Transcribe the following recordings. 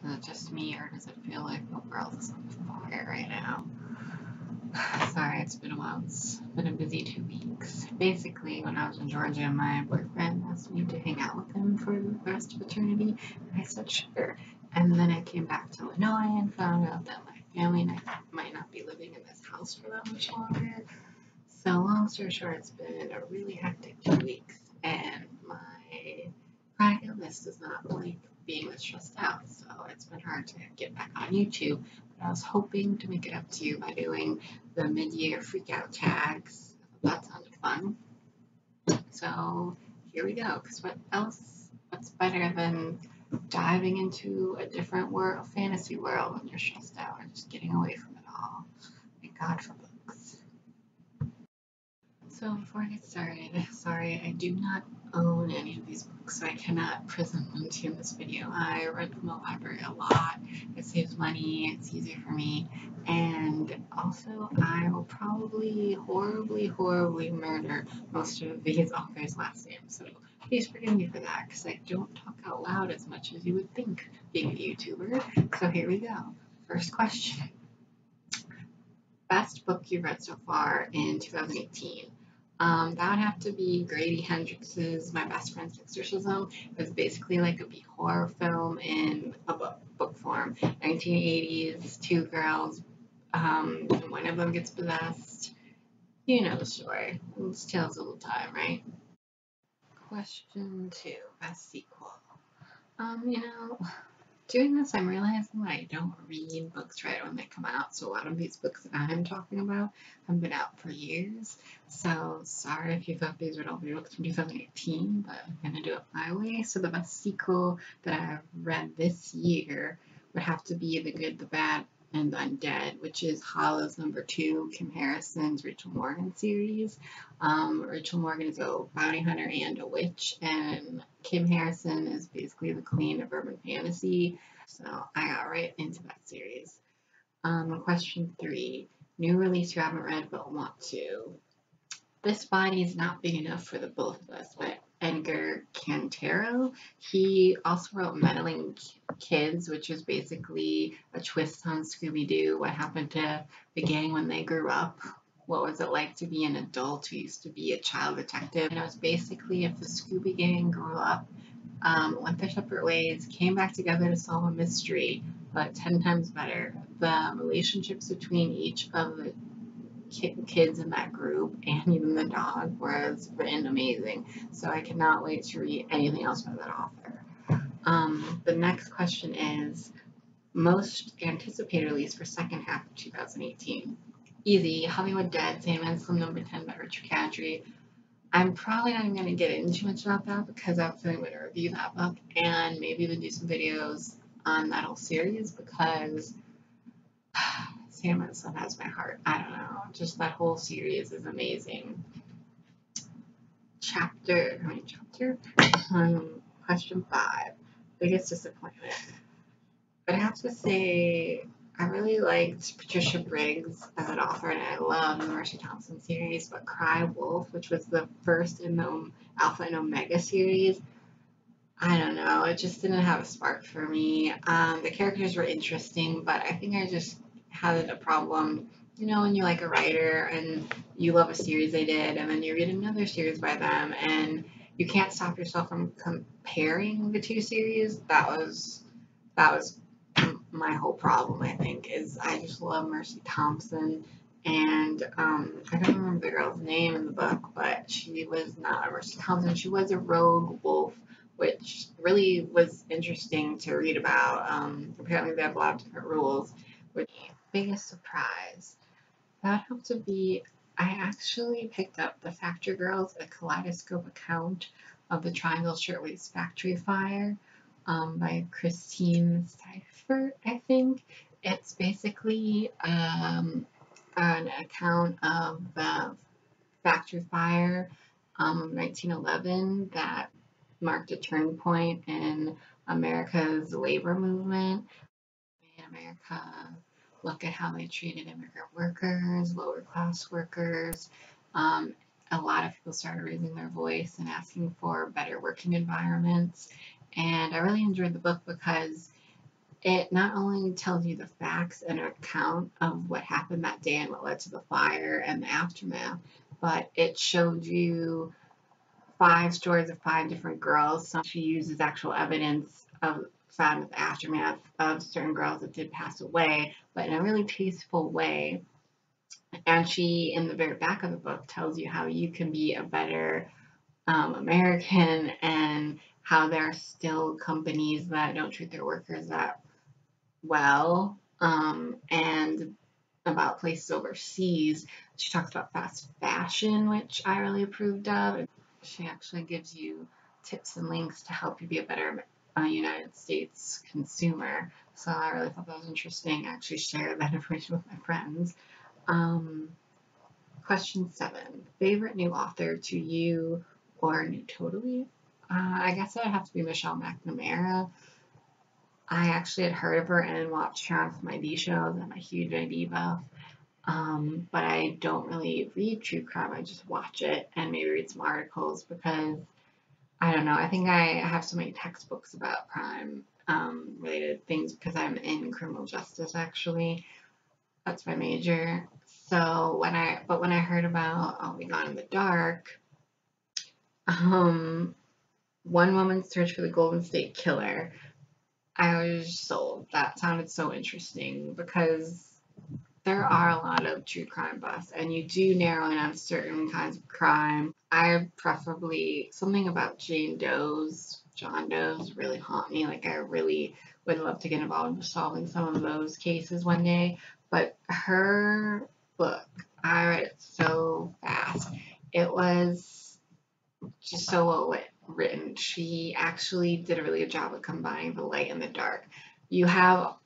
Is it just me, or does it feel like the world is on fire right now? Sorry, it's been a while. It's been a busy 2 weeks. Basically, when I was in Georgia, my boyfriend asked me to hang out with him for the rest of eternity, and I said sure. And then I came back to Illinois and found out that my family and I might not be living in this house for that much longer. So, long story short, it's been a really hectic 2 weeks, and my chronic illness does not like being this stressed out. So, it's been hard to get back on YouTube. But I was hoping to make it up to you by doing the mid-year freakout tags. That sounded fun. So, here we go. Because what's better than diving into a different world, fantasy world, when you're stressed out and just getting away from it all? Thank God for books. So before I get started, sorry, I do not own any of these books, so I cannot present them to you in this video. I rent from the library a lot. It saves money, it's easier for me, and also I will probably horribly murder most of these authors' last names. So please forgive me for that, because I don't talk out loud as much as you would think being a YouTuber. So here we go. First question. Best book you've read so far in 2018? That would have to be Grady Hendrix's My Best Friend's Exorcism. It's basically like a horror film in a book form. 1980s, two girls, one of them gets possessed. You know the story. It's Tales of the Time, right? Question 2, best sequel. Doing this, I'm realizing that I don't read books right when they come out, so a lot of these books that I'm talking about have been out for years. So sorry if you thought these would all be books from 2018, but I'm going to do it my way. So the best sequel that I've read this year would have to be The Good, the Bad, and the Undead, which is Hollow's #2, Kim Harrison's Rachel Morgan series. Rachel Morgan is a bounty hunter and a witch, and Kim Harrison is basically the queen of urban fantasy. So I got right into that series. Question 3. New release you haven't read but want to. This Body is Not Big Enough for the Both of Us by Edgar Cantero. He also wrote Meddling Kids, which is basically a twist on Scooby-Doo. What happened to the gang when they grew up? What was it like to be an adult who used to be a child detective? And it was basically if the Scooby Gang grew up, went their separate ways, came back together to solve a mystery, but 10 times better. The relationships between each of the kids in that group and even the dog was written amazing. So I cannot wait to read anything else by that author. The next question is most anticipated release for second half of 2018. Easy. Hollywood Dead, Sandman Slim No. 10 by Richard Kadrey. I'm probably not even going to get into much about that because I'm going to review that book and maybe even do some videos on that whole series because Sandman Slim has my heart. I don't know. Just that whole series is amazing. Question 5. Biggest disappointment. But I have to say, I really liked Patricia Briggs as an author, and I love the Mercy Thompson series, but Cry Wolf, which was the first in the Alpha and Omega series, I don't know, it just didn't have a spark for me. The characters were interesting, but I think I just had a problem, when you like a writer and you love a series they did, and then you read another series by them, and you can't stop yourself from comparing the two series. That was my whole problem, I think, is I just love Mercy Thompson, and I don't remember the girl's name in the book, but she was not a Mercy Thompson. She was a rogue wolf, which really was interesting to read about. Apparently they have a lot of different rules. Which biggest surprise? That would have to be, I actually picked up The Factory Girls, a kaleidoscope account of the Triangle Shirtwaist Factory Fire, by Christine Seifert, I think. It's basically an account of the factory fire of 1911 that marked a turning point in America's labor movement. Made America look at how they treated immigrant workers, lower class workers. A lot of people started raising their voice and asking for better working environments. And I really enjoyed the book because it not only tells you the facts and an account of what happened that day and what led to the fire and the aftermath, but it showed you 5 stories of 5 different girls. Some she uses actual evidence of found with the aftermath of certain girls that did pass away, but in a really tasteful way. And she, in the very back of the book, tells you how you can be a better American and how there are still companies that don't treat their workers that well, and about places overseas. She talks about fast fashion, which I really approved of. She actually gives you tips and links to help you be a better United States consumer. So I really thought that was interesting. I actually shared that information with my friends. Um, Question 7. Favorite new author to you or new totally? I guess it would have to be Michelle McNamara. I actually had heard of her and watched her on some ID shows. I'm a huge ID buff. But I don't really read true crime. I just watch it and maybe read some articles because I don't know. I think I have so many textbooks about crime related things because I'm in criminal justice actually. That's my major. So when I heard about I'll Be Gone in the Dark, um, One Woman's Search for the Golden State Killer, I was sold. That sounded so interesting because there are a lot of true crime buffs, and you do narrow in on certain kinds of crime. I preferably something about John Doe's really haunt me. Like I really would love to get involved in solving some of those cases one day. But her book, I read it so fast. It was just so well written. She actually did a really good job of combining the light and the dark. You have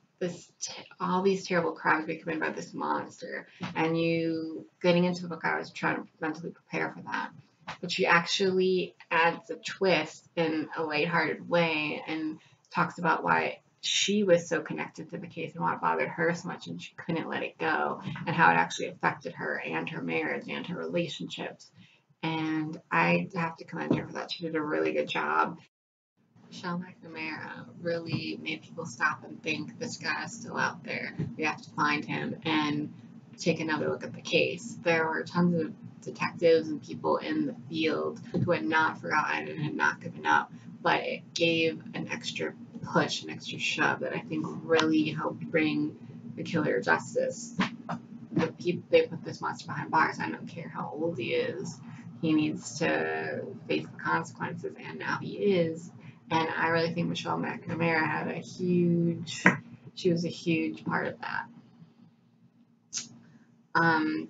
all these terrible crimes being committed by this monster, and you getting into the book, I was trying to mentally prepare for that. But she actually adds a twist in a lighthearted way and talks about why she was so connected to the case and why it bothered her so much and she couldn't let it go and how it actually affected her and her marriage and her relationships, and I have to commend her for that. She did a really good job. Michelle McNamara really made people stop and think this guy is still out there. We have to find him and take another look at the case. There were tons of detectives and people in the field who had not forgotten and had not given up, but it gave an extra push, an extra shove that I think really helped bring the killer justice. They put this monster behind bars. I don't care how old he is. He needs to face the consequences, and now he is. And I really think Michelle McNamara had a huge. She was a huge part of that. Um,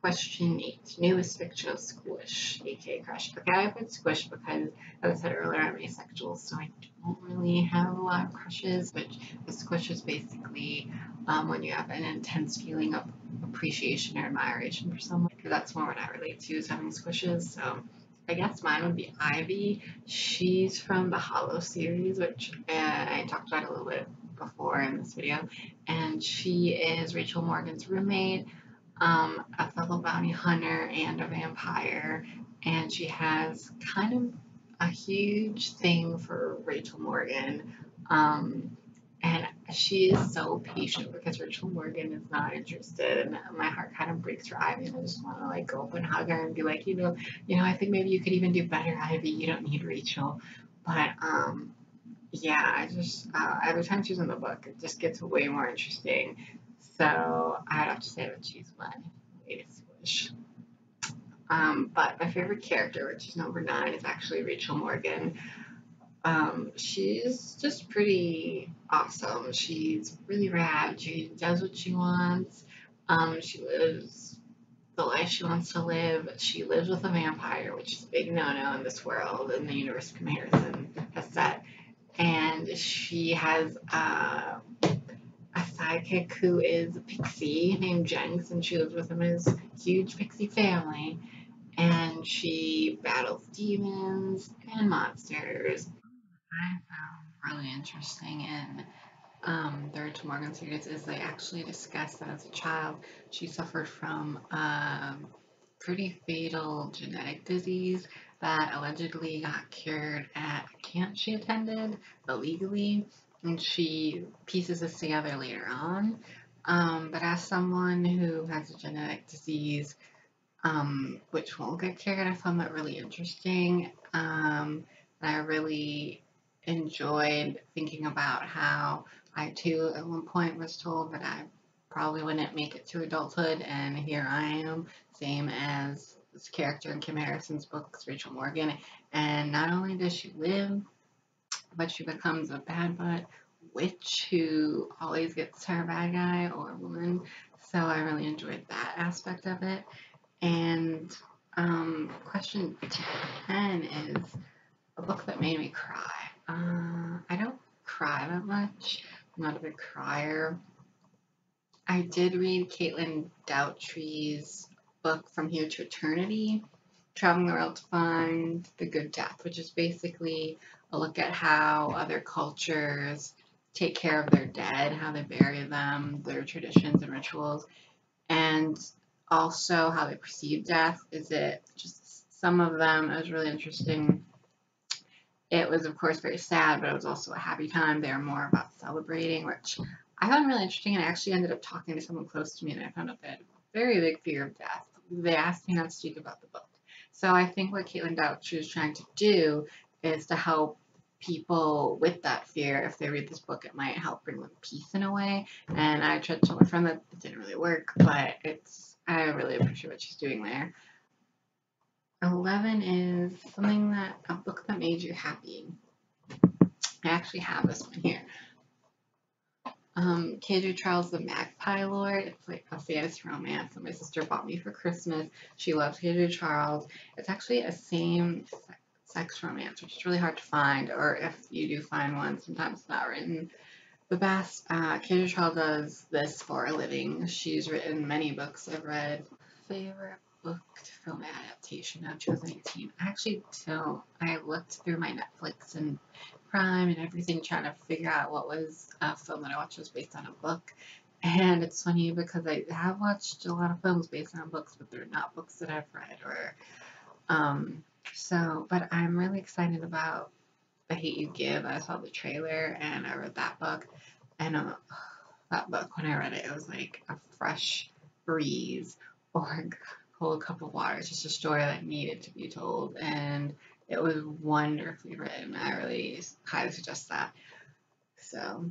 Question 8. Newest fictional squish, aka crush. Okay, I put squish because, as I said earlier, I'm asexual, so I don't really have a lot of crushes. But a squish is basically when you have an intense feeling of appreciation or admiration for someone. Because that's more what I relate to is having squishes. So I guess mine would be Ivy. She's from the Hollow series, which I talked about a little bit before in this video. And she is Rachel Morgan's roommate, a fellow bounty hunter and a vampire, and she has kind of a huge thing for Rachel Morgan. Um, and she is so patient because Rachel Morgan is not interested, and my heart kind of breaks for Ivy, and I just want to like go up and hug her and be like, I think maybe you could even do better, Ivy. You don't need Rachel, but yeah, I just every time she's in the book, it just gets way more interesting. So I'd have to say that she's my latest wish. But my favorite character, which is number 9, is actually Rachel Morgan. She's just pretty awesome. She's really rad. She does what she wants. She lives the life she wants to live. She lives with a vampire, which is a big no-no in this world in the universe comparison has set. And she has a sidekick who is a pixie named Jenks, and she lives with him in his huge pixie family. And she battles demons and monsters. I found really interesting in the Rachel Morgan series is they actually discuss that as a child she suffered from a pretty fatal genetic disease, that allegedly got cured at a camp she attended illegally, and she pieces this together later on. But as someone who has a genetic disease, which won't get cured, I found that really interesting. I really enjoyed thinking about how I too at one point was told that I probably wouldn't make it to adulthood, and here I am, same as this character in Kim Harrison's books, Rachel Morgan. And not only does she live, but she becomes a bad butt witch who always gets her bad guy or woman. So I really enjoyed that aspect of it. And question 10 is a book that made me cry. I don't cry that much. I'm not a big crier. I did read Caitlin Doughtry's book From Here to Eternity, Traveling the World to Find the Good Death, which is basically a look at how other cultures take care of their dead, how they bury them, their traditions and rituals, and also how they perceive death. Is it just some of them? It was really interesting. It was, of course, very sad, but it was also a happy time. They were more about celebrating, which I found really interesting. And I actually ended up talking to someone close to me, and I found out they had a very big fear of death. They asked me not to speak about the book. So I think what Caitlin Doughtry is trying to do is to help people with that fear. If they read this book, it might help bring them peace in a way. And I tried to tell my friend that it didn't really work, but I really appreciate what she's doing there. 11 is a book that made you happy. I actually have this one here. K.J. Charles' The Magpie Lord. It's like a fantasy romance that my sister bought me for Christmas. She loves K.J. Charles. It's actually a same-sex romance, which is really hard to find, or if you do find one, sometimes it's not written the best. K.J. Charles does this for a living. She's written many books I've read. Favorite book to film adaptation of 2018. I actually don't. I looked through my Netflix and Prime and everything trying to figure out what was a film that I watched was based on a book. And it's funny because I have watched a lot of films based on books, but they're not books that I've read but I'm really excited about The Hate You Give. I saw the trailer and I read that book. And that book, when I read it, it was like a fresh breeze or a cold cup of water. It's just a story that needed to be told. And it was wonderfully written. I really highly suggest that. So,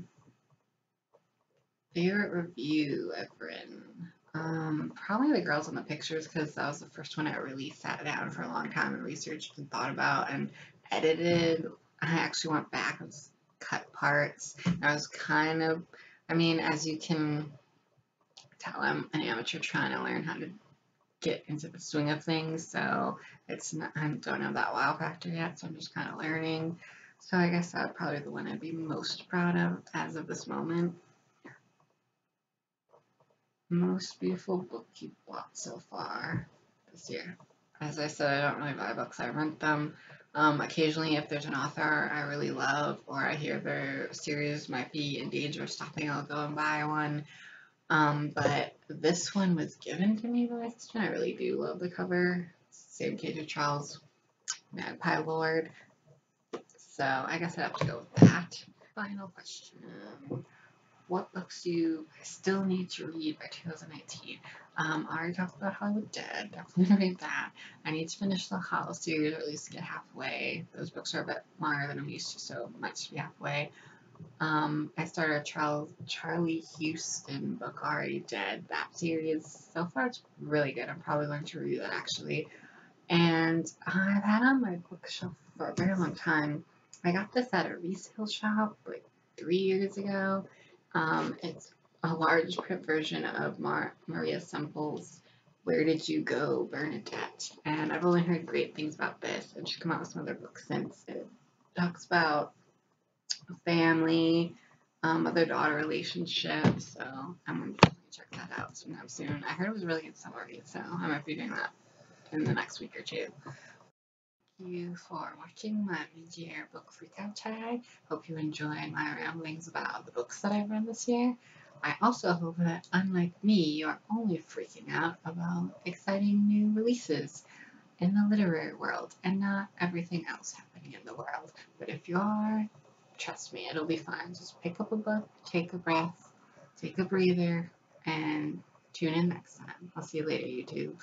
favorite review I've written. Probably The Girls in the Pictures, because that was the first one I really sat down for a long time and researched and thought about and edited. I actually went back and cut parts. I was as you can tell, I'm an amateur trying to learn how to get into the swing of things, so I don't have that wow factor yet, so I'm just kind of learning. So I guess that would probably be the one I'd be most proud of as of this moment. Most beautiful book you've bought so far this year. As I said, I don't really buy books, I rent them. Occasionally, if there's an author I really love or I hear their series might be in danger of stopping, I'll go and buy one. But this one was given to me by my sister, and I really do love the cover. Same K.J. Charles, Magpie Lord. So I guess I'd have to go with that. Final question. What books do you still need to read by 2019? I already talked about Hollywood Dead. Definitely read that. I need to finish the Hollow series, or at least get halfway. Those books are a bit longer than I'm used to, so I might just be halfway. I started a Charlie Houston book, Already Dead. That series, so far, it's really good. I'm probably going to review that, actually. And I've had on my bookshelf for a very long time. I got this at a resale shop like 3 years ago. It's a large print version of Maria Semple's Where Did You Go, Bernadette? And I've only heard great things about this, and she's come out with some other books since. It talks about family, mother-daughter relationship, so I'm going to definitely check that out sometime soon. I heard it was a really good summary, so I might be doing that in the next week or two. Thank you for watching my mid-year book freakout tag. Hope you enjoyed my ramblings about the books that I've read this year. I also hope that, unlike me, you are only freaking out about exciting new releases. in the literary world and not everything else happening in the world. But if you are, trust me, it'll be fine. Just pick up a book, take a breath, take a breather, and tune in next time. I'll see you later, YouTube.